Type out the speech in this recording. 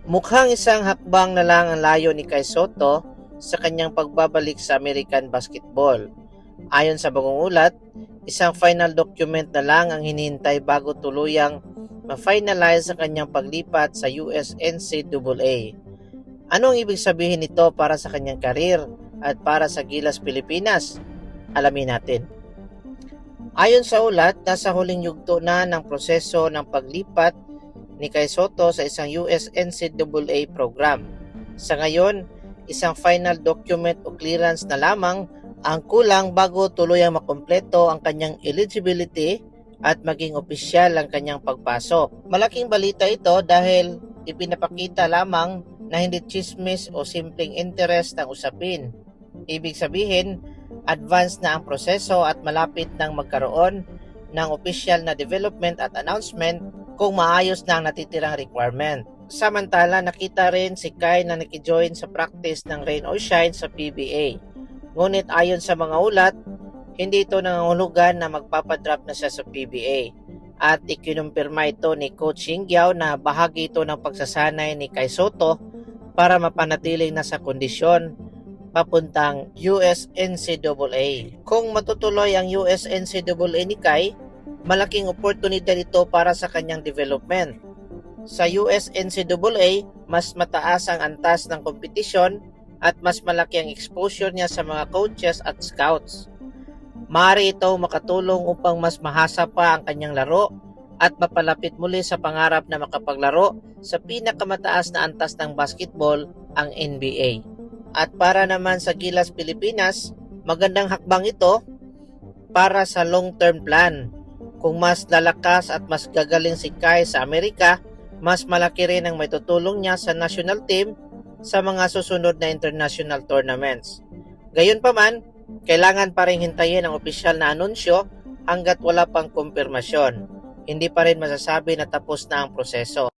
Mukhang isang hakbang na lang ang layo ni Kai Soto sa kanyang pagbabalik sa American basketball. Ayon sa bagong ulat, isang final document na lang ang hinihintay bago tuluyang ma-finalize sa kanyang paglipat sa US NCAA. Ano ang ibig sabihin nito para sa kanyang karir at para sa Gilas Pilipinas? Alamin natin. Ayon sa ulat, nasa huling yugto na ng proseso ng paglipat ni Kai Soto sa isang US NCAA program. Sa ngayon, isang final document o clearance na lamang ang kulang bago tuluyang makumpleto ang kanyang eligibility at maging opisyal ang kanyang pagpasok. Malaking balita ito dahil ipinapakita lamang na hindi chismis o simpleng interest ang usapin. Ibig sabihin, advanced na ang proseso at malapit nang magkaroon ng opisyal na development at announcement kung maayos na ang natitirang requirement. Samantala, nakita rin si Kai na nakijoin sa practice ng Rain or Shine sa PBA. Ngunit ayon sa mga ulat, hindi ito nangangahulugan na magpapadrop na siya sa PBA. At ikinumpirma ito ni Coach Yingyao na bahagi ito ng pagsasanay ni Kai Soto para mapanatiling nasa kondisyon papuntang US NCAA. Kung matutuloy ang US NCAA ni Kai, malaking oportunidad ito para sa kanyang development. Sa US NCAA, mas mataas ang antas ng kompetisyon at mas malaki ang exposure niya sa mga coaches at scouts. Maaari ito makatulong upang mas mahasa pa ang kanyang laro at mapalapit muli sa pangarap na makapaglaro sa pinakamataas na antas ng basketball, ang NBA. At para naman sa Gilas Pilipinas, magandang hakbang ito para sa long-term plan. Kung mas lalakas at mas gagaling si Kai sa Amerika, mas malaki rin ang maitutulong niya sa national team sa mga susunod na international tournaments. Gayunpaman, kailangan pa rin hintayin ang opisyal na anunsyo hanggat wala pang kumpirmasyon. Hindi pa rin masasabi na tapos na ang proseso.